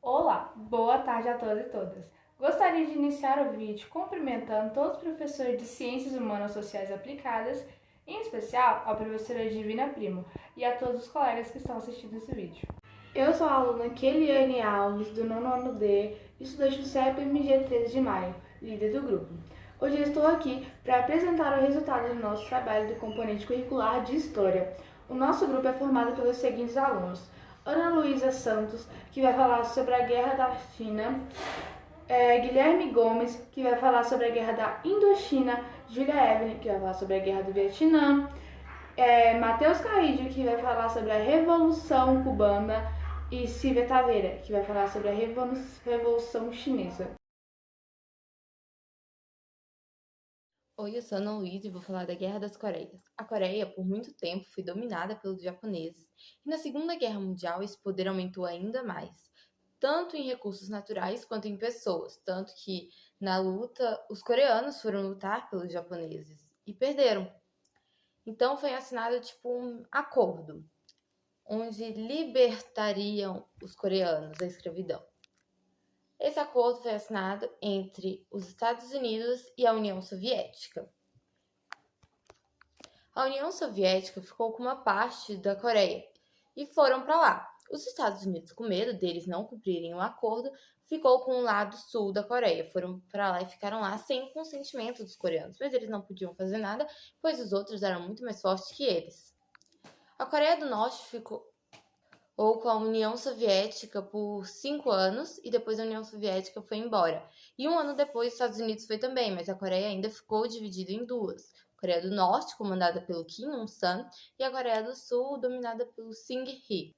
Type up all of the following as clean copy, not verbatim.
Olá, boa tarde a todos e todas. Gostaria de iniciar o vídeo cumprimentando todos os professores de Ciências Humanas Sociais Aplicadas, em especial a professora Divina Primo e a todos os colegas que estão assistindo esse vídeo. Eu sou a aluna Keliane Alves, do nono ano D, estudante do CEP-MG 13 de maio, líder do grupo. Hoje eu estou aqui para apresentar o resultado do nosso trabalho do componente curricular de História. O nosso grupo é formado pelos seguintes alunos: Ana Luísa Santos, que vai falar sobre a Guerra da China, Guilherme Gomes, que vai falar sobre a Guerra da Indochina, Julia Evelyn, que vai falar sobre a Guerra do Vietnã, Matheus Carrillo, que vai falar sobre a Revolução Cubana, e Silvia Taveira, que vai falar sobre a Revolução Chinesa. Oi, eu sou Ana Luísa e vou falar da Guerra das Coreias. A Coreia, por muito tempo, foi dominada pelos japoneses, e na Segunda Guerra Mundial esse poder aumentou ainda mais, tanto em recursos naturais quanto em pessoas, tanto que na luta os coreanos foram lutar pelos japoneses e perderam. Então foi assinado tipo um acordo, onde libertariam os coreanos da escravidão. Esse acordo foi assinado entre os Estados Unidos e a União Soviética. A União Soviética ficou com uma parte da Coreia e foram para lá. Os Estados Unidos, com medo deles não cumprirem o acordo, ficou com o lado sul da Coreia. Foram para lá e ficaram lá sem o consentimento dos coreanos, mas eles não podiam fazer nada, pois os outros eram muito mais fortes que eles. A Coreia do Norte ficou com a União Soviética por 5 anos e depois a União Soviética foi embora. E um ano depois os Estados Unidos foi também, mas a Coreia ainda ficou dividida em duas. A Coreia do Norte, comandada pelo Kim Il-sung, e a Coreia do Sul, dominada pelo Syng-hee.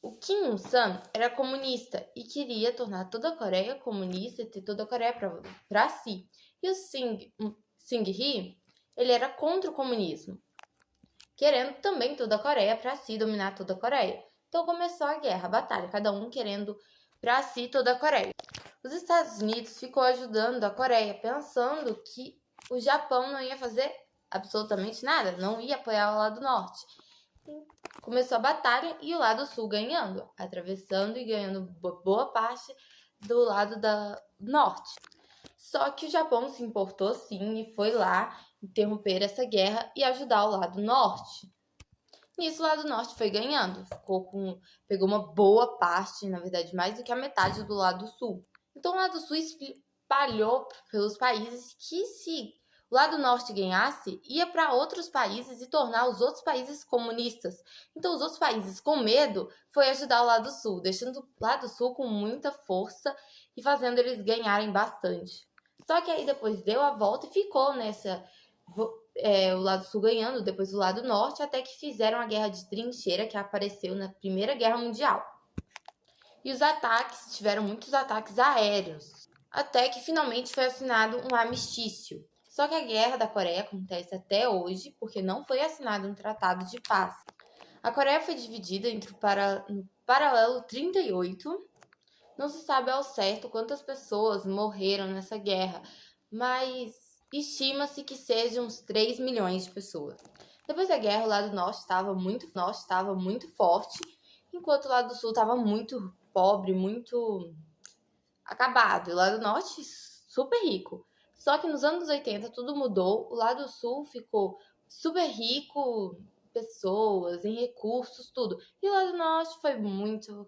O Kim Il-sung era comunista e queria tornar toda a Coreia comunista e ter toda a Coreia para si. E o Syng-hee, ele era contra o comunismo, querendo também toda a Coreia para si, dominar toda a Coreia. Então começou a guerra, a batalha, cada um querendo para si toda a Coreia. Os Estados Unidos ficou ajudando a Coreia, pensando que o Japão não ia fazer absolutamente nada, não ia apoiar o lado norte. Começou a batalha e o lado sul ganhando, atravessando e ganhando boa parte do lado da norte. Só que o Japão se importou sim e foi lá interromper essa guerra e ajudar o lado norte. Nisso, o lado norte foi ganhando, pegou uma boa parte, na verdade, mais do que a metade do lado sul. Então, o lado sul espalhou pelos países que, se o lado norte ganhasse, ia para outros países e tornar os outros países comunistas. Então, os outros países, com medo, foi ajudar o lado sul, deixando o lado sul com muita força e fazendo eles ganharem bastante. Só que aí depois deu a volta e ficou nessa o lado sul ganhando, depois o lado norte, até que fizeram a guerra de trincheira, que apareceu na Primeira Guerra Mundial. E os ataques, tiveram muitos ataques aéreos, até que finalmente foi assinado um armistício. Só que a Guerra da Coreia acontece até hoje, porque não foi assinado um tratado de paz. A Coreia foi dividida entre no paralelo 38. Não se sabe ao certo quantas pessoas morreram nessa guerra, mas estima-se que sejam uns 3 milhões de pessoas. Depois da guerra, o lado norte estava muito forte, enquanto o lado sul estava muito pobre, muito acabado. E o lado norte super rico. Só que nos anos 80 tudo mudou, o lado sul ficou super rico, pessoas, em recursos, tudo. E o lado norte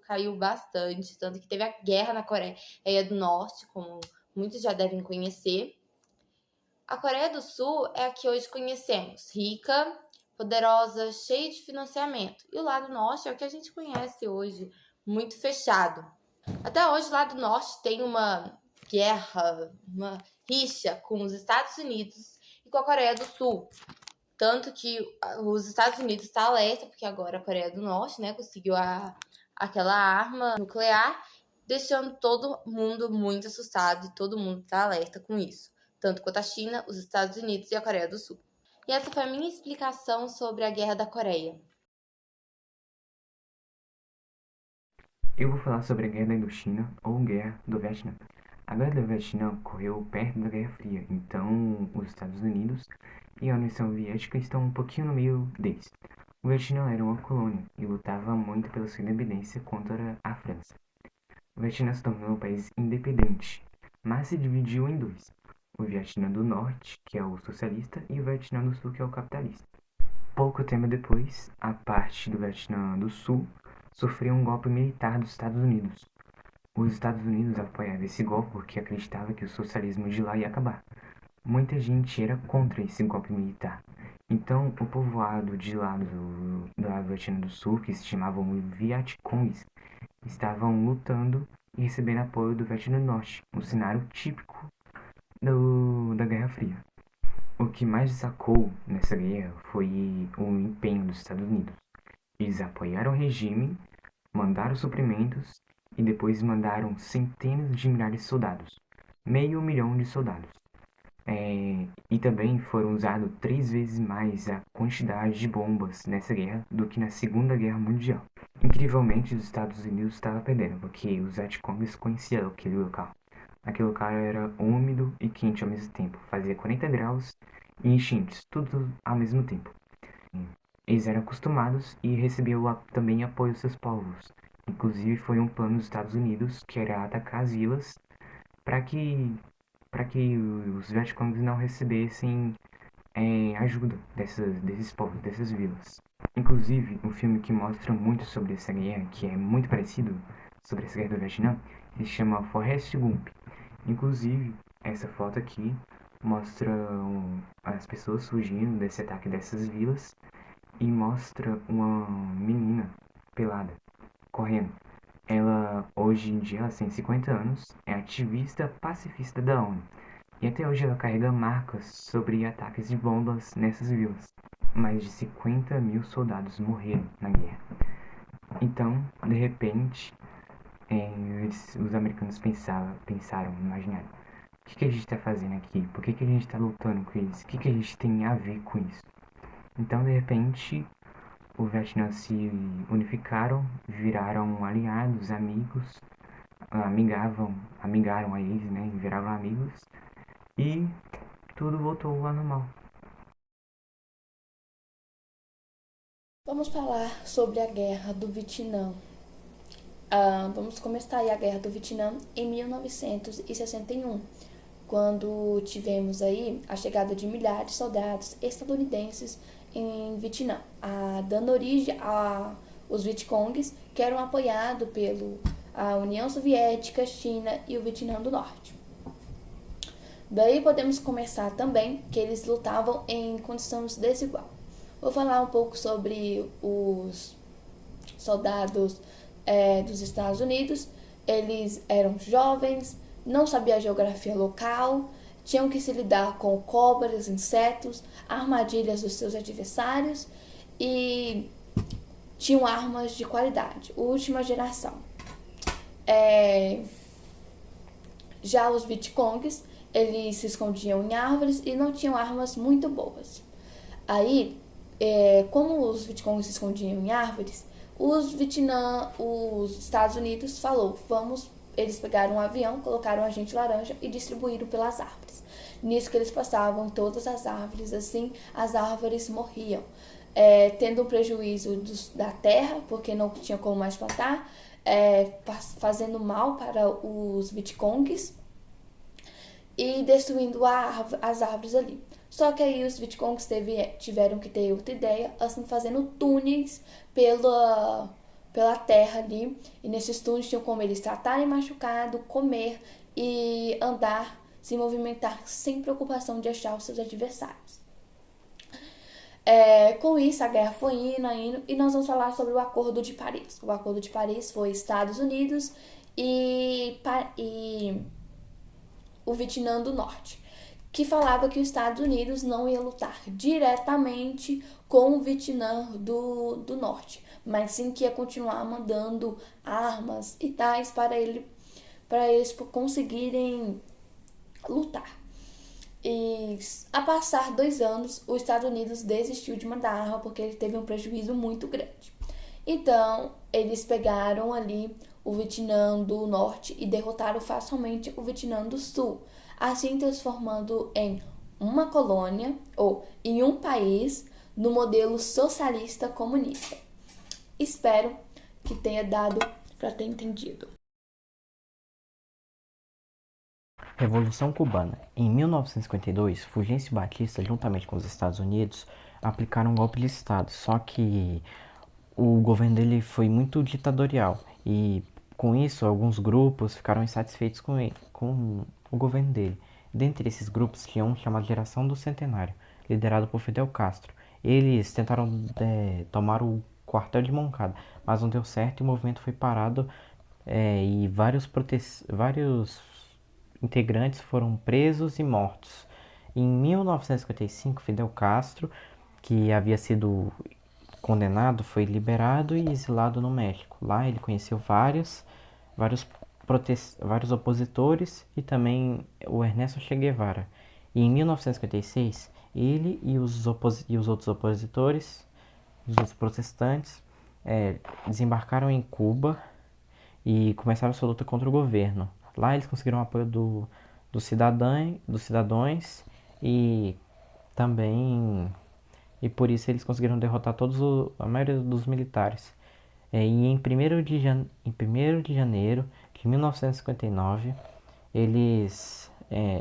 caiu bastante, tanto que teve a guerra na Coreia do Norte, como muitos já devem conhecer. A Coreia do Sul é a que hoje conhecemos, rica, poderosa, cheia de financiamento. E o lado norte é o que a gente conhece hoje, muito fechado. Até hoje, o lado norte tem uma guerra, uma rixa com os Estados Unidos e com a Coreia do Sul. Tanto que os Estados Unidos estão alerta, porque agora a Coreia do Norte, né, conseguiu aquela arma nuclear, deixando todo mundo muito assustado e todo mundo está alerta com isso. Tanto quanto a China, os Estados Unidos e a Coreia do Sul. E essa foi a minha explicação sobre a Guerra da Coreia. Eu vou falar sobre a Guerra da Indochina ou Guerra do Vietnã. A Guerra do Vietnã ocorreu perto da Guerra Fria, então os Estados Unidos e a União Soviética estão um pouquinho no meio deles. O Vietnã era uma colônia e lutava muito pela sua independência contra a França. Vietnã se tornou um país independente, mas se dividiu em dois: o Vietnã do Norte, que é o socialista, e o Vietnã do Sul, que é o capitalista. Pouco tempo depois, a parte do Vietnã do Sul sofreu um golpe militar dos Estados Unidos. Os Estados Unidos apoiavam esse golpe porque acreditava que o socialismo de lá ia acabar. Muita gente era contra esse golpe militar. Então, o povoado de lá da Vietnã do Sul, que se chamavam Vietcongs, estavam lutando e recebendo apoio do Vietnã do Norte, um cenário típico da Guerra Fria. O que mais destacou nessa guerra foi o empenho dos Estados Unidos. Eles apoiaram o regime, mandaram suprimentos e depois mandaram centenas de milhares de soldados, 500.000 de soldados. E também foram usados 3 vezes mais a quantidade de bombas nessa guerra do que na Segunda Guerra Mundial. Incrivelmente, os Estados Unidos estavam perdendo, porque os Vietcongs conheciam aquele local. Aquele local era úmido e quente ao mesmo tempo, fazia 40 graus e enchentes, tudo ao mesmo tempo. Eles eram acostumados e recebiam também apoio dos seus povos. Inclusive, foi um plano dos Estados Unidos que era atacar as vilas para que os Vietcongs não recebessem ajuda desses povos, dessas vilas. Inclusive, um filme que mostra muito sobre essa guerra, que é muito parecido sobre essa guerra do Vietnã, se chama Forrest Gump. Inclusive, essa foto aqui mostra as pessoas fugindo desse ataque dessas vilas e mostra uma menina pelada, correndo. Ela, hoje em dia, ela tem 50 anos, é ativista pacifista da ONU. E até hoje ela carrega marcas sobre ataques de bombas nessas vilas. Mais de 50.000 soldados morreram na guerra. Então, de repente, os americanos pensaram, imaginaram: o que a gente está fazendo aqui? Por que a gente está lutando com eles? O que a gente tem a ver com isso? Então, de repente, o Vietnã se unificaram, viraram aliados, amigos, amigaram a eles, né? Viraram amigos e tudo voltou ao normal. Vamos falar sobre a Guerra do Vietnã. Vamos começar aí a Guerra do Vietnã em 1961, quando tivemos aí a chegada de milhares de soldados estadunidenses em Vietnã, dando origem aos Vietcongs, que eram apoiados pela União Soviética, China e o Vietnã do Norte. Daí podemos começar também que eles lutavam em condições desiguais. Vou falar um pouco sobre os soldados dos Estados Unidos. Eles eram jovens, não sabiam a geografia local, tinham que se lidar com cobras, insetos, armadilhas dos seus adversários e tinham armas de qualidade, última geração. Já os Vietcongs, eles se escondiam em árvores e não tinham armas muito boas. Aí, como os Vietcongs se escondiam em árvores, os Estados Unidos eles pegaram um avião, colocaram agente laranja e distribuíram pelas árvores. Nisso que eles passavam todas as árvores, assim, as árvores morriam, tendo um prejuízo da terra, porque não tinha como mais plantar, fazendo mal para os Vietcongs e destruindo as árvores ali. Só que aí os Vietcongs tiveram que ter outra ideia, assim, fazendo túneis pela terra ali. E nesses túneis tinham como eles tratarem machucado, comer e andar, se movimentar sem preocupação de achar os seus adversários. Com isso, a guerra foi indo, e nós vamos falar sobre o Acordo de Paris. O Acordo de Paris foi Estados Unidos e o Vietnã do Norte, que falava que os Estados Unidos não ia lutar diretamente com o Vietnã do Norte, mas sim que ia continuar mandando armas e tais para eles conseguirem lutar. E a passar 2 anos, os Estados Unidos desistiu de mandar arma porque ele teve um prejuízo muito grande. Então, eles pegaram ali o Vietnã do Norte e derrotaram facilmente o Vietnã do Sul, assim transformando em uma colônia ou em um país no modelo socialista comunista. Espero que tenha dado para ter entendido. Revolução Cubana. Em 1952, Fulgêncio Batista, juntamente com os Estados Unidos, aplicaram um golpe de Estado. Só que o governo dele foi muito ditatorial e, com isso, alguns grupos ficaram insatisfeitos com o governo dele. Dentre esses grupos tinha um chamado Geração do Centenário, liderado por Fidel Castro. Eles tentaram tomar o quartel de Moncada, mas não deu certo e o movimento foi parado e vários integrantes foram presos e mortos. Em 1955, Fidel Castro, que havia sido condenado, foi liberado e exilado no México. Lá ele conheceu vários opositores e também o Ernesto Che Guevara. E em 1956, ele e os outros opositores, os outros protestantes, desembarcaram em Cuba e começaram sua luta contra o governo. Lá eles conseguiram o apoio dos cidadãos e também e por isso eles conseguiram derrotar a maioria dos militares. E em 1º de janeiro de 1959,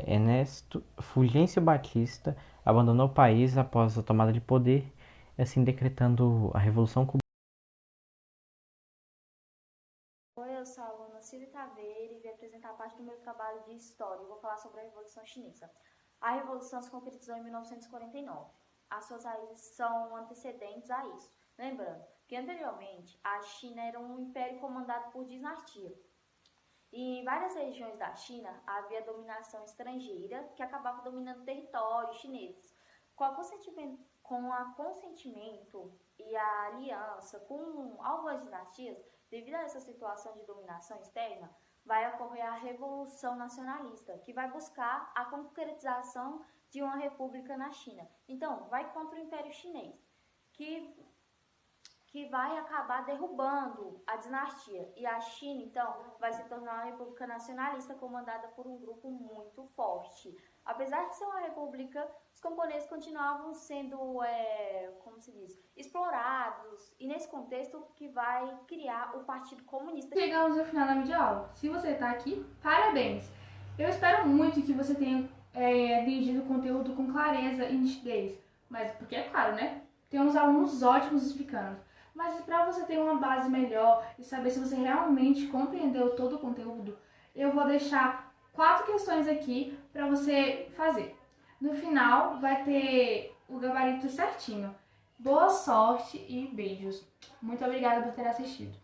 Ernesto Fulgêncio Batista abandonou o país após a tomada de poder, assim decretando a Revolução Cubana. Oi, eu sou a aluna Cília Taveira e vim apresentar parte do meu trabalho de História. Eu vou falar sobre a Revolução Chinesa. A Revolução se concretizou em 1949. As suas raízes são antecedentes a isso. Lembrando que anteriormente a China era um império comandado por dinastia. E em várias regiões da China havia dominação estrangeira que acabava dominando territórios chineses. Com o consentimento e a aliança com algumas dinastias, devido a essa situação de dominação externa, vai ocorrer a Revolução Nacionalista, que vai buscar a concretização de uma república na China. Então, vai contra o Império Chinês, que vai acabar derrubando a dinastia. E a China, então, vai se tornar uma república nacionalista comandada por um grupo muito forte. Apesar de ser uma república, os camponeses continuavam sendo, explorados. E nesse contexto que vai criar o Partido Comunista. Chegamos ao final da videoaula. Se você está aqui, parabéns! Eu espero muito que você tenha entendido o conteúdo com clareza e nitidez. Mas, porque é claro, né? Temos alunos ótimos explicando. Mas para você ter uma base melhor e saber se você realmente compreendeu todo o conteúdo, eu vou deixar 4 questões aqui para você fazer. No final vai ter o gabarito certinho. Boa sorte e beijos. Muito obrigada por ter assistido.